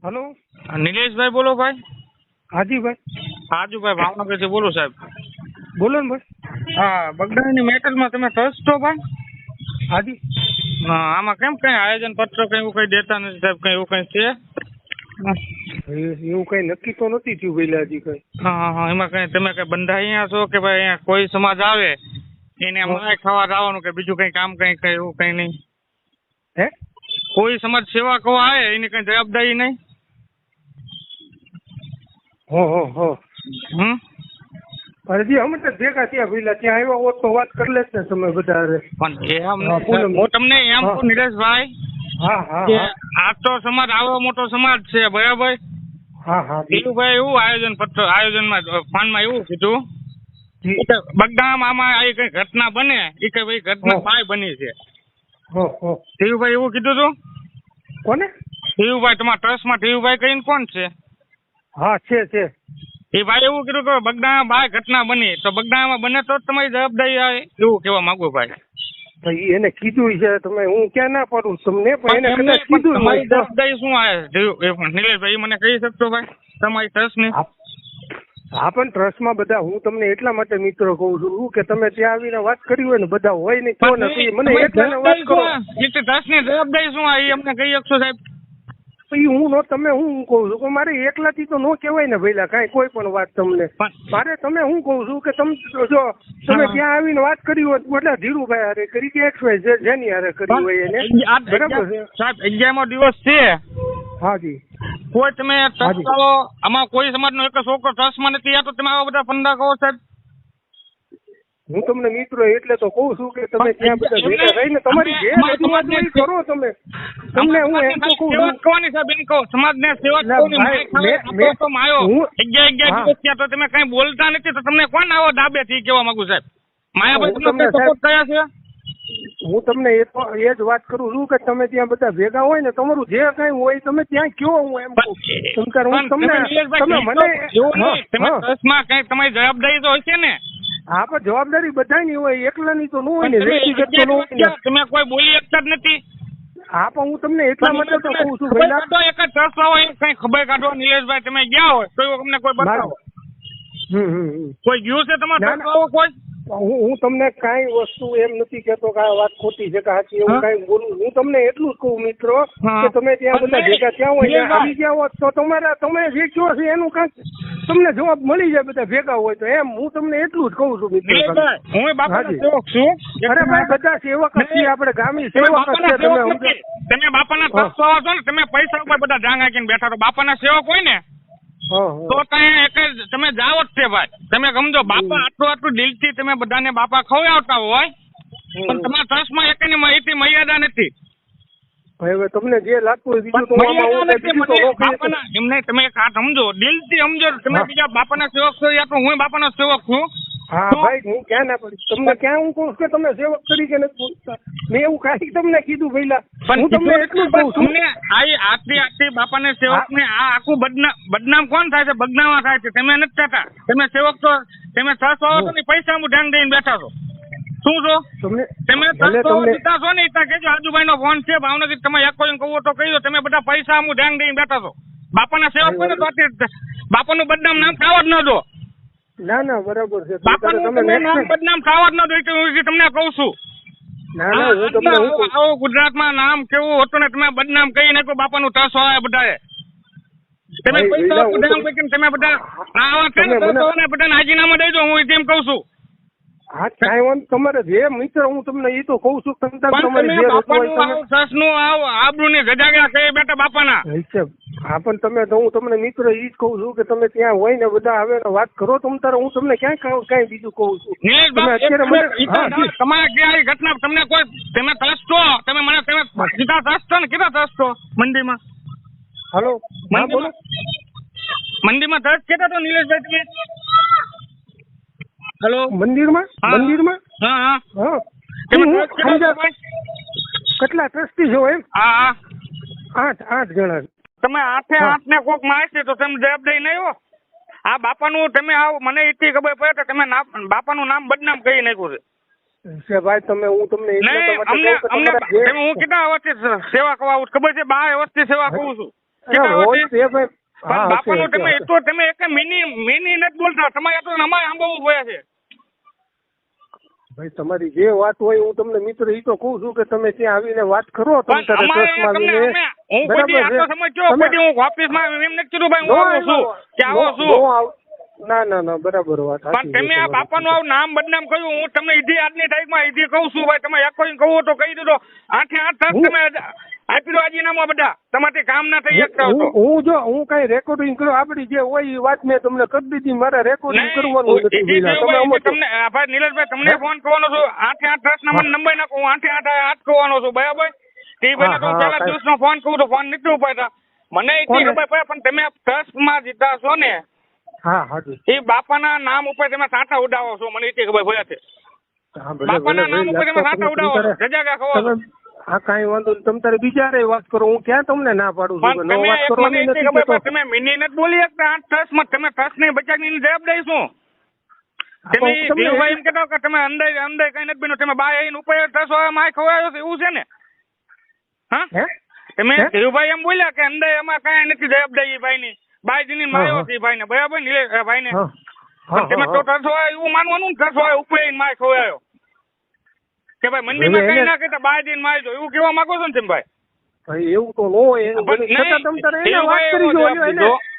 Hello, નિલેશભાઈ બોલો ભાઈ. હાજીભાઈ. હાજુભાઈ ભાવનગરથી બોલું સાહેબ. બોલો ને ભાઈ. હા, બગદાણાની મેટરમાં તમે ટ્રસ્ટ છો ભાઈ? હાજી. હા, આમાં કેમ કઈ આયોજન પત્ર કઈ એવું કઈ દેતા નથી સાહેબ, કઈ એવું કઈ છે? એવું કઈ નક્કી તો નથી થયું પેલા હજી કઈ. હા, એમાં કઈ તમે કઈ બંધાઈ છો કે ભાઈ અહીંયા કોઈ સમાજ આવે એને માય ખાવા જવાનું કે બીજું કઈ કામ કઈ કઈ એવું કઈ નહીં? હે? કોઈ સમાજ સેવા કરવા આવે એની કઈ જવાબદારી નહીં? હો. હમ. હજી અમે તો ભેગા થયા પેલા ત્યાં આવ્યા હોત તો વાત કરી લેત ને તમે બધા. પણ એમ હું તમને એમ કહું નિલેશભાઈ, કે આ તો સમાજ આવો મોટો સમાજ છે બરાબર. હા. ધીરુભાઈ એવું આયોજનમાં ફાનમાં એવું કીધું કે બગદાણામાં આવી કઈ ઘટના બને એ કે ભાઈ ઘટના ભાઈ બની છે. ધીરુભાઈ એવું કીધું હતું. કોને? ધીરુભાઈ તમારા ટ્રસ્ટમાં ધીરુભાઈ કરીને કોણ છે? હા છે. એ ભાઈ એવું કીધું કે બગદાણા બાય ઘટના બની તો બગદાણામાં બને તો તમારી જવાબદારી આવે એવું કહેવા માંગુ ભાઈ. ભાઈ એને કીધું છે તમે, હું ક્યાં ના પાડું તમને, પણ એને કદાચ કીધું. તમારી જવાબદારી શું આવે નિલેશભાઈ, મને કહી શકશો ભાઈ તમારી ટ્રસ્ટની? હા, પણ ટ્રસ્ટમાં બધા હું તમને એટલા માટે મિત્રો કહું છું કે તમે ત્યાં આવીને વાત કરી હોય ને બધા હોય ને તો નથી મને એટલા વાત કરો. ટ્રસ્ટની જવાબદારી શું આવે અમને કહી શકશો સાહેબ? તમે હું કહું છું કે મારે એકલાથી તો ન કહેવાય ને ભઈલા કાંઈ કોઈ પણ વાત તમને. મારે તમે હું કહું છું કે તમે જો તમે ત્યાં આવીને વાત કરી હોય એટલે ધીરુભાઈ હારે કરી કે XYZ જેની હારે કરી હોય એને બરાબર છે સાહેબ. 11મો દિવસ છે. હાજી. કોઈ તમે ટ્રસ્ટ આમાં કોઈ સમાજનો એક છોકરો ટ્રસ્ટમાં નથી આ તો તમે આવા બધા ફંદા કહો સાહેબ? હું તમને મિત્રો એટલે તો કહું છું કે તમે ત્યાં બધા ભેગા રહીને તમારી જે રજૂઆત હોય કરો તમે. તમને હું એમ તો કહું છું કોની સાહેબ એમ કહો સમાજને સેવા તો તમે કઈ બોલતા નથી તો તમને કોણ આવો ડાબે થી કેવા માંગુ સાહેબ? માયાભાઈ તમને સપોર્ટ કયા છે? હું તમને એ જ વાત કરું છું કે તમે ત્યાં બધા ભેગા હોય ને તમારું જે કઈ હોય તમે ત્યાં કયો. હું એમ કહું કઈ તમારી જવાબદારી તો હશે ને? હા, પણ જવાબદારી બધાની હોય, એકલાની તો ન હોય ને, વ્યક્તિગત તો ન હોય ને. તમે કોઈ બોલી શકતા જ નથી. હા, પણ હું તમને એટલા માટે તો કહું છું ભાઈ એક જ ટ્રસ્ટ હોય કઈ ખબર કાઢો નિલેશભાઈ તમે ગયા હોય તો અમને કોઈ બતાવો. કોઈ ગયું છે તમારે કોઈ? હું તમને કાંઈ વસ્તુ એમ નથી કહેતો કે આ વાત ખોટી છે કે સાચી એવું કાંઈ બોલું. હું તમને એટલું જ કહું મિત્રો કે તમે ત્યાં બધા ભેગા ત્યાં હોય આવી ગયા હોત તો તમે જે કહો છો એનું કાંઈક તમને જવાબ મળી જાય બધા ભેગા હોય તો. એમ હું તમને એટલું જ કહું છું મિત્રો. હું બાપાનો સેવક છું. અરે ભાઈ બધા સેવક જ છીએ આપણે, ગામી સેવક જ છે. તમે બાપાના ટ્રસ્ટ છો ને, તમે પૈસા ઉપર બધા જાંગ હાકીને બેઠા તો બાપાના સેવક હોય ને તો તમે જાઓ જ છે ભાઈ. તમે સમજો બાપા આટલું દિલથી તમે બધાને બાપા ખવડાવતા હોય પણ તમારા ટ્રસ્ટમાં એકની મર્યાદા નથી. હવે તમને જે લાગતું હોય બીજું તો એમને તમે એક હાથ સમજો, દિલથી સમજો. તમે બીજા બાપાના સેવક છો યા તો હું બાપાનો સેવક છું. હા ભાઈ, હું ક્યાં ના પડી તમને ક્યાં હું કહું કે તમે સેવક તરીકે નથી બોલતા. મેં એવું કાંઈ તમને કીધું પહેલા. હું તમને એટલું કહું છું આટલી બાપાને સેવક ને આ આખું બદનામ કોણ થાય છે? બગદાણા થાય છે. તમે નથી થતા. તમે સેવક તો તમે ટ્રસ્ટ વાળો છો ને પૈસા હું ધ્યાન દઈને બેઠા છો. શું છો તમે જીતા છો ને? ત્યાં કેજો આજુભાઈ નો ફોન છે ભાવનગર, તમે એક કોઈ કહો તો કહી દો. તમે બધા પૈસા હું ધ્યાન દઈને બેઠા છો. બાપાના સેવક હોય ને તો બાપાનું બદનામ નામ થવા જ ન દો. ના બરાબર છે. બદનામ થવા જ ન દો હું તમને કઉ છું. આવું ગુજરાતમાં નામ કેવું હતું ને તમે બદનામ કરી નાખો બાપાનું ટ્રસ્ટ વાળા બધાએ. તમે પૈસા તમે બધા આવા છે ને બધાને રાજીનામા દઈ દો. હું તેમ કઉ છું. હા, કાંઈ વાંધો. તમારે જે મિત્ર હું તમને એ તો કઉ છું. આબરૂની ગજાગા કરી બેઠા બાપાના. હા, પણ હું તમને મિત્ર એ જ કઉ છું કે તમે ત્યાં હોય ને બધા આવે ને વાત કરો. હું તમને ક્યાંય કઈ બીજું કઉ છું. તમારે ક્યાં ઘટના તમને કોઈ તમે ટ્રસ્ટ છો? તમે મને તમે સીધા ટ્રસ્ટ છો ને? કેટલા ટ્રસ્ટ છો મંદિરમાં? હલો, બોલો. મંદિરમાં ટ્રસ્ટ કેટલા તો નિલેશભાઈ તમે? હેલો, મંદિરમાં હા કેટલા ટ્રસ્ટી છો એમ? હા 8 જણા. તમે 8 ને કોક મારશે તો તમે જવાબદારી નહીં હો. આ બાપાનું તમે આવો મને એટલી ખબર પડે કે તમે બાપાનું નામ બદનામ કરી નાખ્યું છે ભાઈ. હું તમને હું કેટલા વર્ષથી સેવા કરવા ખબર છે? 12 વર્ષથી સેવા કરું છું. બાપાનું તમે તો તમે એક મિની નથી બોલતા, તમારે તો અમારે સાંભળવું પડે છે. ભાઈ તમારી જે વાત હોય હું તમને મિત્ર ઈ તો કહું છું કે તમે ત્યાં આવીને વાત કરો. હું ઓફિસમાં એમ નથી કીધું ભાઈ હું આવું છું કે આવો છું. ના બરાબર વાત. પણ તમે આ બાપાનું આવું નામ બદનામ કર્યું. હું તમને ઈધી આજની તારીખમાં ઈધી કહું છું ભાઈ, તમે એક કોઈ કહું તો કહી દીધો. 8 તમે આપી દો રાજીનામા બધા, તમારાથી કામ ના થઈ શકતા. હું કઈ રેકોર્ડિંગ કરું આપડી જે હોય એ વાત મેં તમને કરી દીધી. મારે રેકોર્ડિંગ કરવાનું નથી. તમને ભાઈ નિલેશભાઈ તમને ફોન કરવાનો છું. 8 નંબર નાખો, હું 8 કરવાનો છું બરાબર. તે ભાઈ તો પેલા દિવસનો ફોન કરું તો ફોન નથી ઉપાડતા. મને એટલી ખબર પડે પણ તમે ટ્રસ્ટમાં જીતા છો ને, એ બાપાના નામ ઉપર તમે સાંઠા ઉડાવો છો. મને એટલી ખબર પડે છે. બાપાના નામ ઉપર તમે સાંઠા ઉડાવો છો, રજા ખવો છો. હા કઈ વાંધો નહીં, તમે તારે બીજા વાત કરો. હું ક્યાં તમને ના પાડું છું. તમે મિની નથી બોલી શકતા. ટ્રસ્ટમાં તમે ટ્રસ્ટ ની બચાવની જવાબદારી શું? તમે દેવભાઈ એમ કહેતા કે તમે અંદર કઈ નથી બન્યું, તમે બાય આવીને ઉપર ટ્રસ્ટ માં ખવાયો છે એવું છે ને? હા તમે દેવભાઈ એમ બોલ્યા કે અંદર એમાં કઈ નથી જવાબદારી ભાઈ ની, બાયજીની માર્યો છે ભાઈ ને બરાબર નિલેશભાઈ ને. તમે તો ટ્રસ્ટ હોય એવું માનવાનું, ટ્રસ્ટ હોય ઉપર માય ખવાયો કે ભાઈ મંદિરમાં કઈ ના કહેતા બાયજીને મારી દો એવું કેવા માંગો છો ને તમે ભાઈ? એવું તો ન હોય.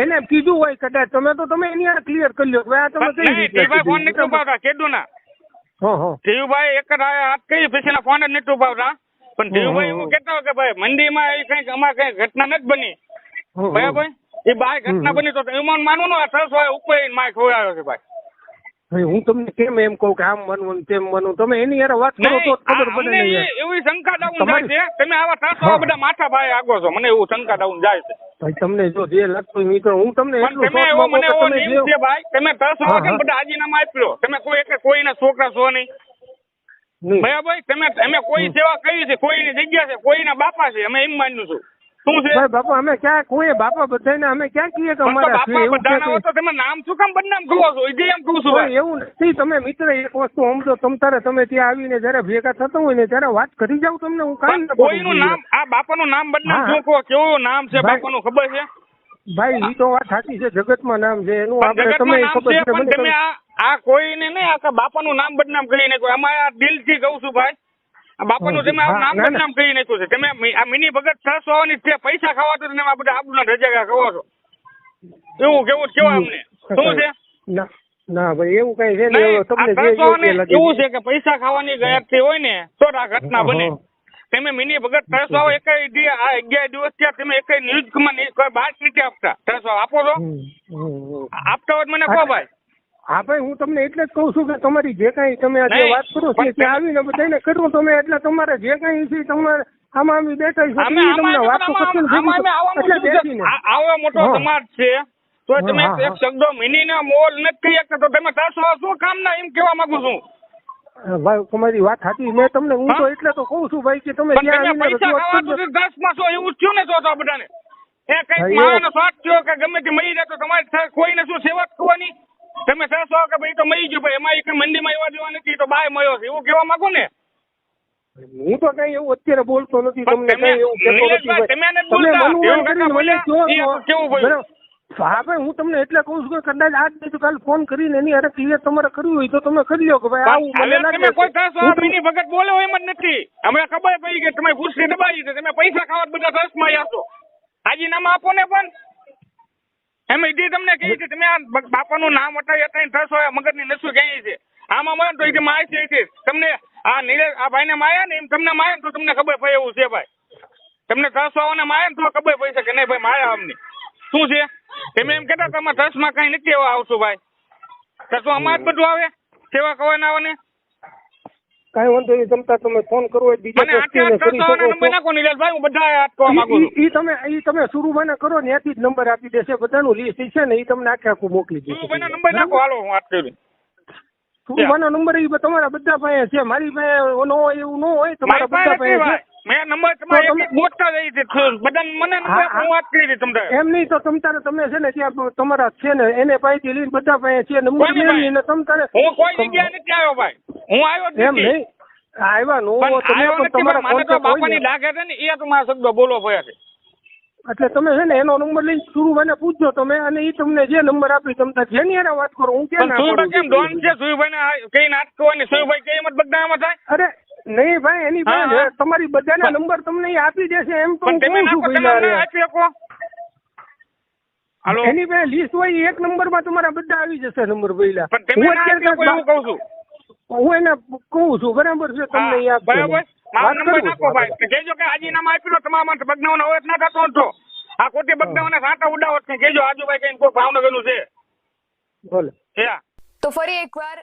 એને કીધું હોય કદાચ તમે એની ક્લિયર કરી લો. ફોન નથી ઉપાડતા કેદું ના. ધીરુભાઈ એક જ હાથ કરી પછી ફોન જ નથી ઉપાડતા. પણ ધીરુભાઈ એવું કેતા હોય કે ભાઈ મંદિરમાં એ કઈક અમારે કઈ ઘટના નથી બની બરાબર. એ બાય ઘટના બની તો એમાં માનવાનું સરસ હોય ઉપર માય ખોવાયો છે ભાઈ. હું તમને કેમ એમ કહું કે આમ માનવું તેમ માનવું, તમે એની યાર વાત કરો તો ખબર પડે. એવી શંકા ડાઉન જાય છે. તમે આવા ટ્રસ્ટ બધા માથા ભાઈ આગો છો, મને એવું શંકા ડાઉન જાય છે. ભાઈ તમને જો જે લાગતું મિત્રો હું તમને તમે એવો મને એવો નિયમ છે ભાઈ, તમે ટ્રસ્ટ વાળા કેમ બધા રાજીનામા આપ્યો? તમે કોઈના છોકરા છો નહીં બરાબર. અમે કોઈ સેવા કરી છે, કોઈની જગ્યા છે, કોઈના બાપા છે, અમે એમ માન્યું છું. શું છે બાપા? અમે ક્યાં કોઈ બાપા બધાને અમે ક્યાં કહીએ કે અમારા તો તમે નામ શું કામ બદનામ કરો છો? એમ કહું છું એવું નથી. તમે મિત્ર એક વસ્તુ સમજો, તમે ત્યાં આવીને જયારે ભેગા થતા હોય ને ત્યારે વાત કરી જાવ. તમને હું કાંઈ કોઈનું નામ આ બાપાનું નામ બદનામ શું કહો? કેવું નામ છે બાપાનું ખબર છે? ભાઈ ઈ તો વાત સાચી છે, જગતમાં નામ છે એનું. આપણે તમે ખબર છે તમે આ કોઈને નહીં આખા બાપાનું નામ બદનામ કરીને કોઈ અમારા દિલથી કહું છું ભાઈ. બાપાનું તમે નામ બદનામ કરી નાખ્યું છે. તમે આ મિની ભગત 600 આવવાની છે, પૈસા ખાવા તો તમે આ બધા આબુના રજા ખવા છો. એવું કેવું કેવા અમને શું છે? ના ભાઈ એવું કઈ છે ને. તમને એવું છે કે પૈસા ખાવાની ગયાથી હોય ને તો આ ઘટના બને. તમે મિની ભગત 600 આવો એક 11 દિવસ થયા, તમે એક ન્યૂઝમાં બહાર નથી આપતા. 600 આપો છો? આપતા હોય મને કહો ભાઈ. હા ભાઈ હું તમને એટલે જ કહું છું કે તમારી જે કઈ તમે આજે વાત કરો છો ત્યાં આવીને બધાને કરો તમે. એટલે તમારે જે કઈ છે તમારે આમાં અમે બેઠા તમને વાતો આવો મોટો સમાજ છે તો તમે એક શબ્દો મિની ના મોલ નથી કરી શકતા તો તમે 300 શું કામ ના એમ કેવા માંગુ છું? ભાઈ તમારી વાત સાચી. મેં તમને હું તો એટલે તો કહું છું ભાઈ કે તમે પૈસા ખાવા તો 10 માં એવું થયું ને તો બધાને એ કઈક માનો સ્વાદ થયો કે ગમે તે મળી જાય તો તમારે કોઈને શું સેવા કરવાની? તમે 600 કે ભાઈ તો મળી ગયું ભાઈ, એમાં એક મંદિરમાં એવા દેવા નથી તો બાય મળ્યો છે એવું કેવા માંગો ને? હું તો કઈ એવું અત્યારે બોલતો નથી. તમને કઈ એવું કેવું? હા ભાઈ હું તમને એટલે કહું છું કે કદાચ આજ નહીં તો કાલે ફોન કરીને એની અરે ક્લિયર તમારે કર્યું હોય તો તમે કરી લો કે ભાઈ આવું. તમે કોઈ 300 મિની ભગત બોલો એમ જ નથી. અમને ખબર પડી કે તમે ખુરશી દબાવી છે, તમે પૈસા ખાવા બધા ટ્રસ્ટમાં આવશો. રાજીનામા આપો ને. પણ એમ ઈડી તમને કહી છે તમે આ બાપાનું નામ હટાવી 300 મગજની નસું કહી છે. આમાં મળે તો એ માહિતી છે તમને. આ નિલેશ આ ભાઈને માર્યા ને એમ તમને માર્યા તો તમને ખબર પડે એવું છે ભાઈ. તમને 300 ને માર્યા ને તો ખબર પડી શકે નહીં ભાઈ માર્યા અમને શું છે. તમે એમ કહેતા તમે ટ્રસ્ટમાં કઈ નથી એવા આવશું ભાઈ. તો અમારે બધું આવે સેવા કવાય ના આવે ને કઈ વાંધો નહીં. તમતા તમે ફોન કરો બીજા નંબર નાખો નિલેશભાઈ, હું બધા હાથ કરવા માંગુ છું. ઈ તમે સુરુભાઈને કરો ને ત્યાંથી જ નંબર આપી દેશે. બધાનું લિસ્ટ છે ને એ તમને આખું મોકલી દેશે. સુરુભાઈનો નંબર નાખો હાલો હું વાત કરું. સુરુભાઈનો નંબર એ તમારા બધા પાસે છે. મારી પાસે ન હોય એવું ન હોય, તમારા બધા પાસે છે. મેં નંબર તમારે ગોતતા જઈ છે બધા મને નંબર હું વાત કરી હતી તમને. એમ નહીં તો તમે છે ને ત્યાં તમારા છે ને એને પાસેથી લઈને બધા પાસે છે નંબર મેળવીને તમારે. હું કોઈ જગ્યાએ નથી આવ્યો ભાઈ. હું આવ્યો જ એમ નહીં આવ્યા નો તમે તમારા બાપાની લાગે છે ને એ તમારા શબ્દો બોલો પડ્યા છે. એટલે તમે છે ને એનો નંબર લઈને સુરુભાઈને પૂછજો તમે, અને એ તમને જે નંબર આપી તમે જેની હારે વાત કરો. હું ક્યાં ના સુરુભાઈ કેમ ડોન છે? સુરુભાઈને કઈ નાટ કરવાની? સુરુભાઈ કઈ એમ જ બગડામાં થાય? અરે નહીં ભાઈ, એની પાસે તમારી બધાના નંબર તમને એ આપી દેશે એમ તો હું કહું છું. એની પાસે લિસ્ટ હોય, એક નંબર માં તમારા બધા આવી જશે નંબર પહેલા. હું એને કહું છું બરાબર છે તમને યાદ બરાબર. મારો નંબર નાખો ભાઈ, કેજો કે રાજીનામા આપ્યું તમારા માટે બગનાવાનો હવે ના થતો હતો. આ ખોટી બગનાવાના સાંટા ઉડાવત ને કેજો આજુભાઈ કઈ કોઈ ભાવનગરનું છે. ભલે. તો ફરી એકવાર